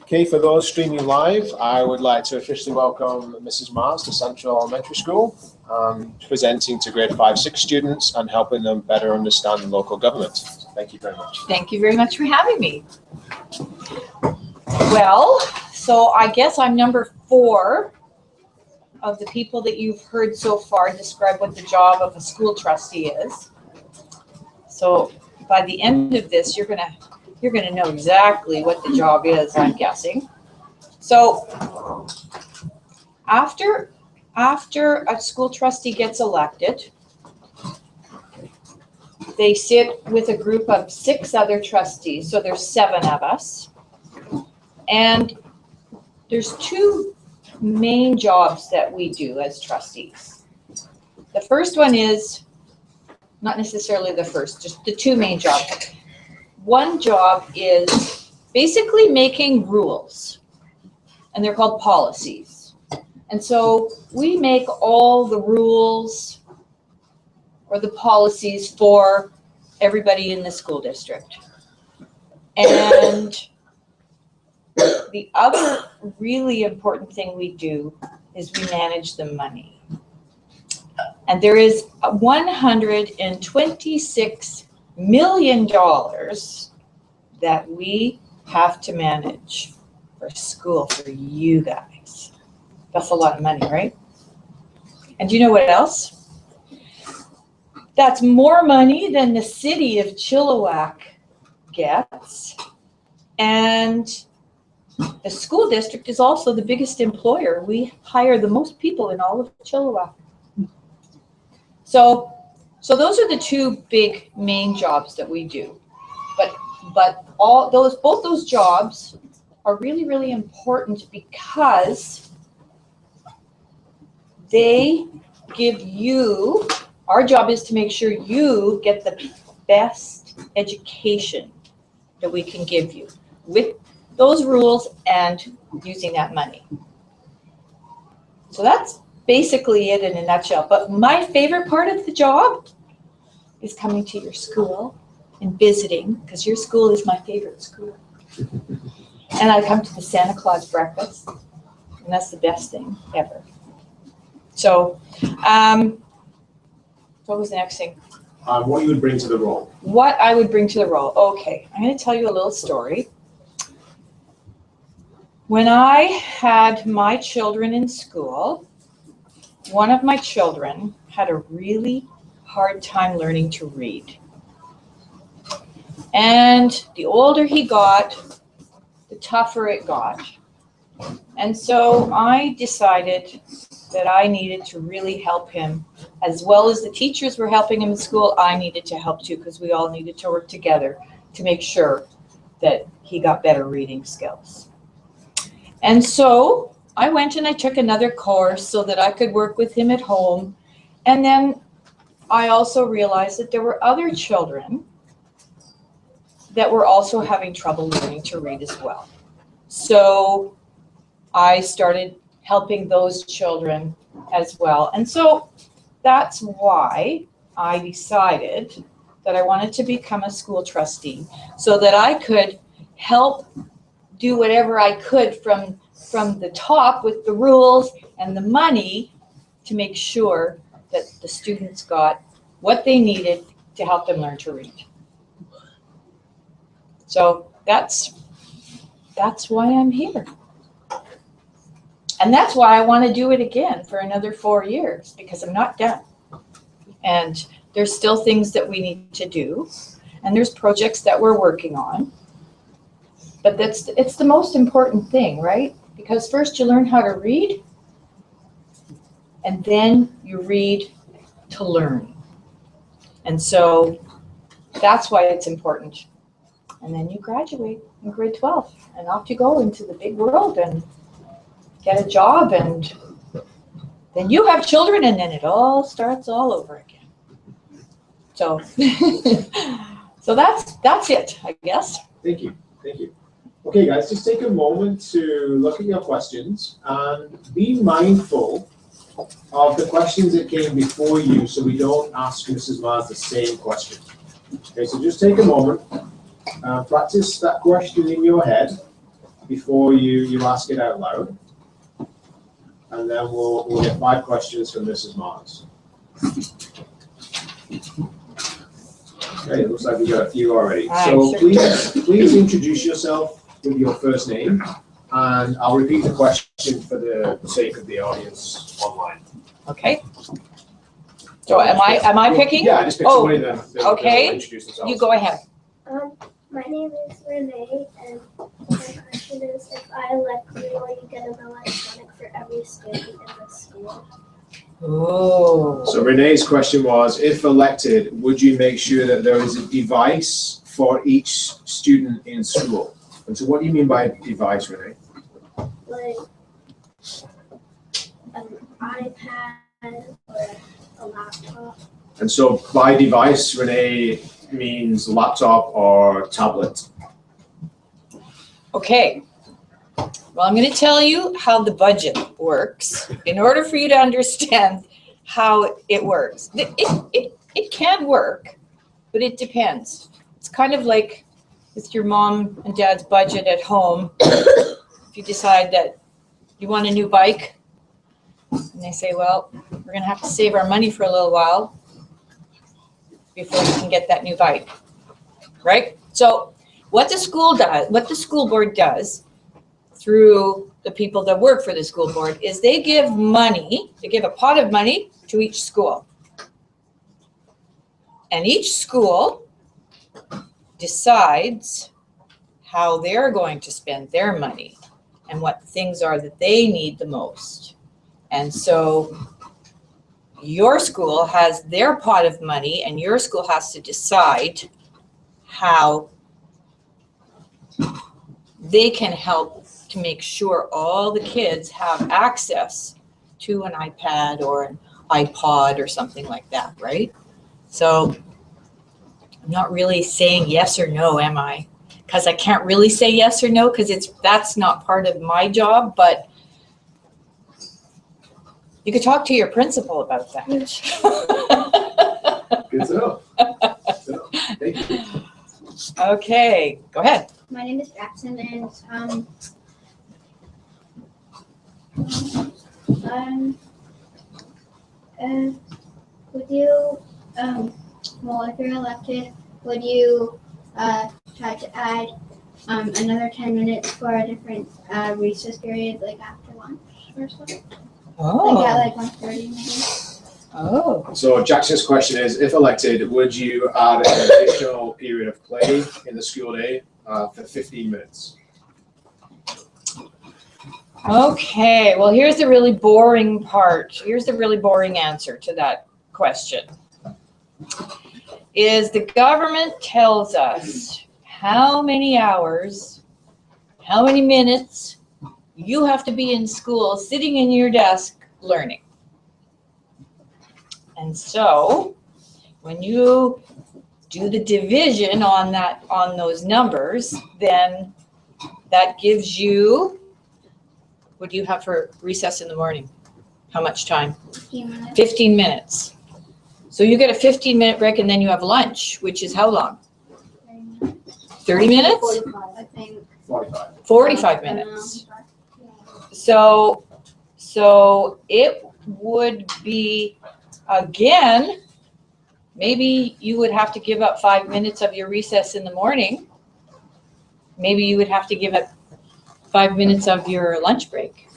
Okay, for those streaming live, I would like to officially welcome Mrs. Maahs to Central Elementary School, presenting to grade 5-6 students and helping them better understand local government. Thank you very much. Thank you very much for having me. Well, so I guess I'm number 4 of the people that you've heard so far describe what the job of a school trustee is. So by the end of this, you're gonna know exactly what the job is, I'm guessing. So after a school trustee gets elected, they sit with a group of 6 other trustees. So there's 7 of us. And there's 2 main jobs that we do as trustees. The first one is, not necessarily the first, just the 2 main jobs. One job is basically making rules, and they're called policies. And so we make all the rules or the policies for everybody in the school district. And the other really important thing we do is we manage the money. And there is $126 million that we have to manage for school for you guys. That's a lot of money, right? And do you know what else? That's more money than the city of Chilliwack gets. And the school district is also the biggest employer. We hire the most people in all of Chilliwack. So those are the 2 big main jobs that we do. But both those jobs are really, really important because they give you, our job is to make sure you get the best education that we can give you with those rules and using that money. So that's basically it in a nutshell. But my favorite part of the job is coming to your school and visiting, because your school is my favorite school. And I come to the Santa Claus breakfast, and that's the best thing ever. So, what was the next thing? What you would bring to the role. What I would bring to the role. Okay, I'm going to tell you a little story. When I had my children in school, one of my children had a really hard time learning to read. And the older he got, the tougher it got. And so I decided that I needed to really help him. As well as the teachers were helping him in school, I needed to help too, because we all needed to work together to make sure that he got better reading skills. And so I went and I took another course so that I could work with him at home. And then I also realized that there were other children that were also having trouble learning to read as well. So I started helping those children as well. And so that's why I decided that I wanted to become a school trustee, so that I could help do whatever I could from the top with the rules and the money to make sure that the students got what they needed to help them learn to read. So that's why I'm here. And that's why I want to do it again for another 4 years, because I'm not done. And there's still things that we need to do, and there's projects that we're working on. But it's the most important thing, right? Because first you learn how to read, and then you read to learn. And so that's why it's important. And then you graduate in grade 12, and off you go into the big world and get a job, and then you have children, and then it all starts all over again. So, so that's it, I guess. Thank you. Okay, guys, just take a moment to look at your questions and be mindful of the questions that came before you, so we don't ask Mrs. Maahs the same question. Okay, so just take a moment Practice that question in your head before you ask it out loud. And then we'll get 5 questions from Mrs. Maahs. Okay, it looks like we've got a few already. So please introduce yourself with your first name, and I'll repeat the question for the sake of the audience online. Okay. So am I picking? Yeah, just pick somebody then. Okay. Introduce themselves. You go ahead. My name is Renee, and my question is, if I elect you, will you get an electronic for every student in the school? Oh. So Renee's question was, if elected, would you make sure that there is a device for each student in school? And so what do you mean by device, Renee? Like an iPad or a laptop. And so by device, Renee means laptop or tablet. Okay. Well, I'm going to tell you how the budget works in order for you to understand how it works. It can work, but it depends. It's kind of like with your mom and dad's budget at home. If you decide that you want a new bike, and they say, well, we're going to have to save our money for a little while before you can get that new bike, right? So what the school board does through the people that work for the school board is they give a pot of money to each school. And each school decides how they're going to spend their money and what things are that they need the most. And so your school has their pot of money, and your school has to decide how they can help to make sure all the kids have access to an iPad or an iPod or something like that, right? So I'm not really saying yes or no, am I? Because I can't really say yes or no because that's not part of my job, but you could talk to your principal about that. Good to know. Thank you. Okay, go ahead. My name is Jackson, and would you, well, if you're elected, would you try to add another 10 minutes for a different recess period, like after lunch or something? Like at 1:30 maybe? Oh. So Jackson's question is, if elected, would you add an additional period of play in the school day for 15 minutes? Okay, well, here's the really boring part. Here's the really boring answer to that question. Is the government tells us how many hours, how many minutes you have to be in school sitting in your desk learning. And so when you do the division on those numbers, then that gives you, what do you have for recess in the morning? How much time? 15 minutes. 15 minutes. So you get a 15-minute break and then you have lunch, which is how long? 30 minutes? 45, I think. 45. 45 minutes. So it would be, again, maybe you would have to give up 5 minutes of your recess in the morning. Maybe you would have to give up 5 minutes of your lunch break.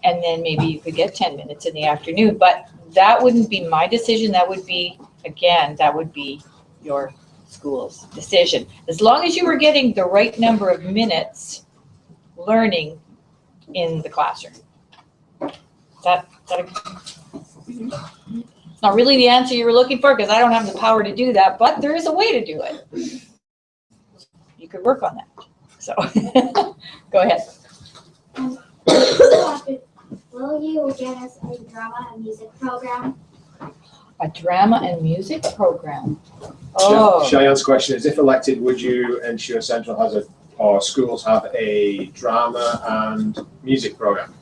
And then maybe you could get 10 minutes in the afternoon. But that wouldn't be my decision. That would be, again, that would be your school's decision. As long as you were getting the right number of minutes learning in the classroom. It's not really the answer you were looking for because I don't have the power to do that, but there is a way to do it. You could work on that. So go ahead. Will you get us a drama and music program? A drama and music program. Oh. Cheyenne's question is, if elected, would you ensure Central has or schools have a drama and music program?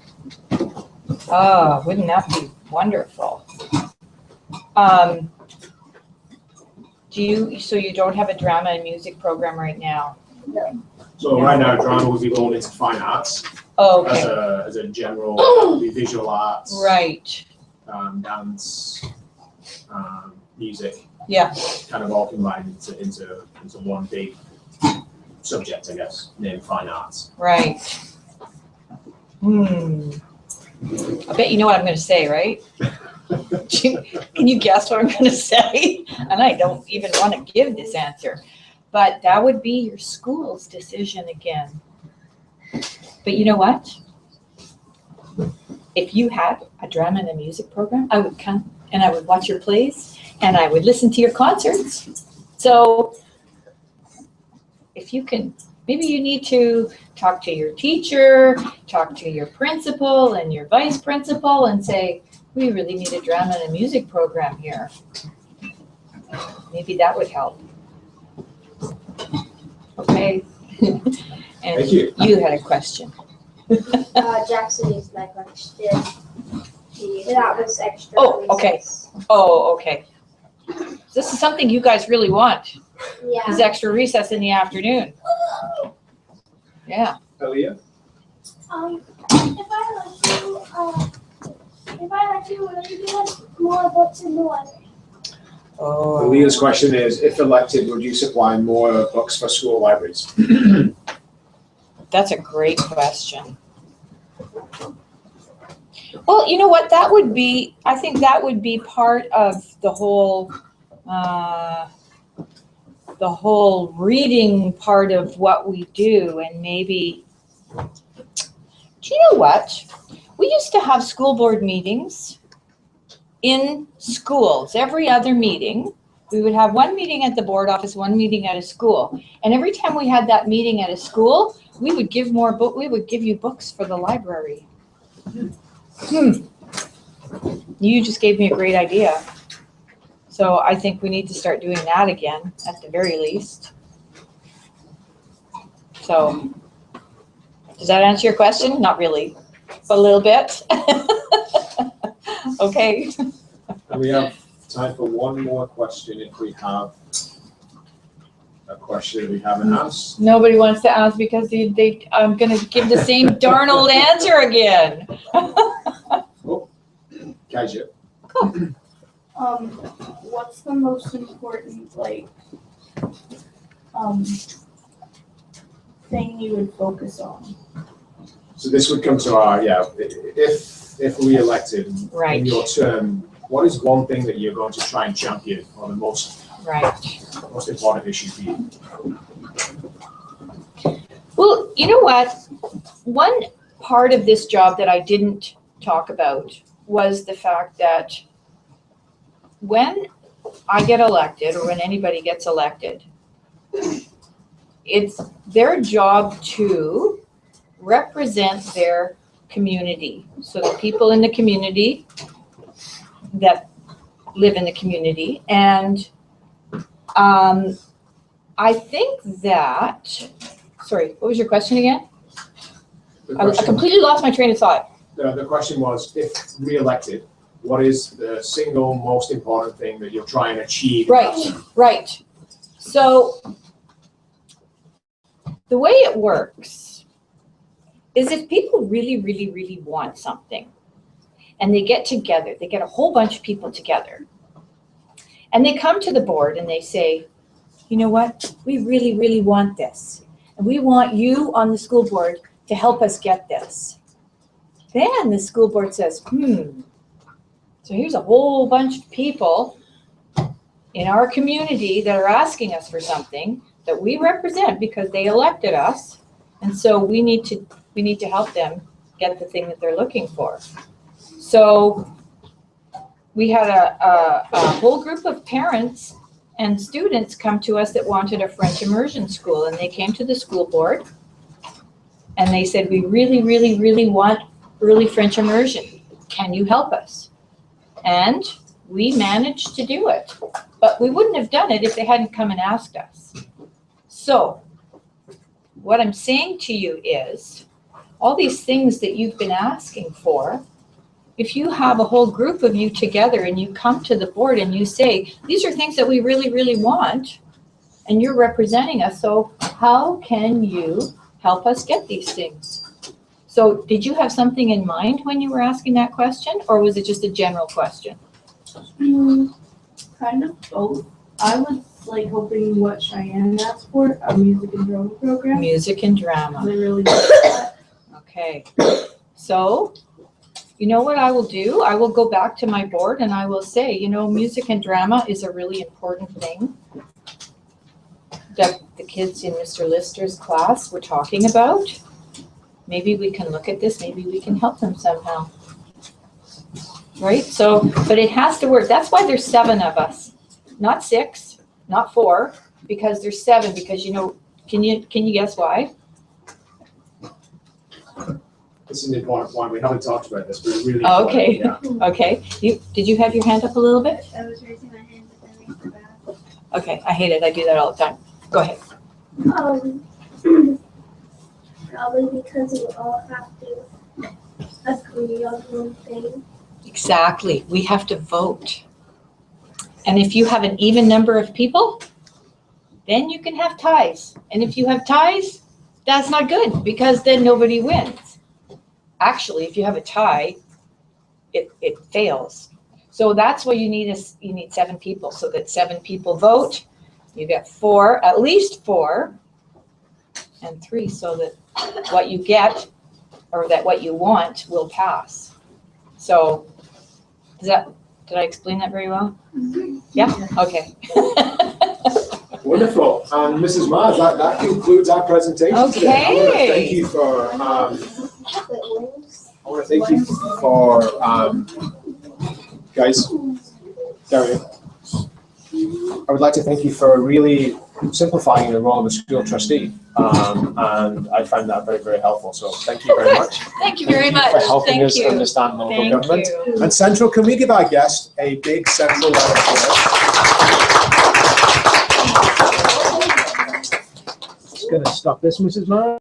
Oh, wouldn't that be wonderful? So you don't have a drama and music program right now? No. So right now, drama would be going into fine arts Oh, okay. as a general, that would be visual arts, Right. dance, music. Yeah. Kind of all combined into one big subject, I guess, named fine arts. Right. I bet you know what I'm going to say, right? Can you guess what I'm going to say? And I don't even want to give this answer. But that would be your school's decision again. But you know what? If you had a drama and a music program, I would come and I would watch your plays and I would listen to your concerts. So if you can, maybe you need to talk to your teacher, talk to your principal and your vice principal and say, we really need a drama and a music program here. Maybe that would help. Okay. And Thank you. You had a question. Jackson is my question. That was extra. Oh, okay. Oh, okay. This is something you guys really want, Yeah. is extra recess in the afternoon. Yeah. Aaliyah? If I let you, will you give us more books in the library? Aaliyah's question is, if elected, would you supply more books for school libraries? That's a great question. Well, you know what, that would be, I think that would be part of the whole reading part of what we do, and maybe, do you know what? We used to have school board meetings in schools. Every other meeting, we would have one meeting at the board office, one meeting at a school. And every time we had that meeting at a school, we would give we would give you books for the library. You just gave me a great idea. So I think we need to start doing that again, at the very least. So, does that answer your question? Not really, but a little bit. Okay. And we have time for one more question if we have a question we haven't asked. Nobody wants to ask because I'm going to give the same darn old answer again. Kaija. What's the most important, thing you would focus on? So this would come to our, if we elected Right. in your term, what is one thing that you're going to try and champion, or the most important issue for you? Well, you know what? One part of this job that I didn't talk about was the fact that when I get elected, or when anybody gets elected, it's their job to represent their community. So the people in the community that live in the community. And I think that, sorry, what was your question again? I completely lost my train of thought. The question was, if re-elected, what is the single most important thing that you'll try and achieve? Right. So the way it works is if people really, really, really want something and they get together, they get a whole bunch of people together and they come to the board and they say, you know what, we really, really want this. And we want you on the school board to help us get this. Then the school board says, so here's a whole bunch of people in our community that are asking us for something that we represent because they elected us. And so we need to help them get the thing that they're looking for. So we had a whole group of parents and students come to us that wanted a French immersion school, and they came to the school board and they said, we really, really, really want early French immersion. Can you help us? And we managed to do it, but we wouldn't have done it if they hadn't come and asked us. So what I'm saying to you is, all these things that you've been asking for, if you have a whole group of you together and you come to the board and you say, these are things that we really, really want, and you're representing us, so how can you help us get these things? So did you have something in mind when you were asking that question, or was it just a general question? Kind of both. I was like hoping what Cheyenne asked for, a music and drama program. Music and drama. I really like that. Okay, so you know what I will do? I will go back to my board and I will say, you know, music and drama is a really important thing that the kids in Mr. Lister's class were talking about. Maybe we can look at this, maybe we can help them somehow. Right, so, but it has to work. That's why there's 7 of us, not 6, not 4, because there's 7, because you know, can you guess why? This is an important one. We haven't talked about this, but it's really Oh, okay. important, yeah. Okay, did you have your hand up a little bit? I was raising my hand, but then I forgot. Okay, I hate it, I do that all the time. Go ahead. Probably because we all have to agree on one thing. Exactly, we have to vote. And if you have an even number of people, then you can have ties. And if you have ties, that's not good, because then nobody wins. Actually, if you have a tie, it fails. So that's why you need 7 people, so that 7 people vote. You get 4, at least 4, and 3, so that what you get, or that what you want, will pass. So, did I explain that very well? Yeah, okay. Wonderful. And Mrs. Maahs, that concludes our presentation today. I want to thank you for, guys, Gary, I would like to thank you for really simplifying the role of a school trustee. And I found that very, very helpful. So thank you very much. Thank you very much. For helping Thank us you. understand local Thank government. you. And Central, can we give our guest a big Central round of applause? Just going to stop this, Mrs. Maahs.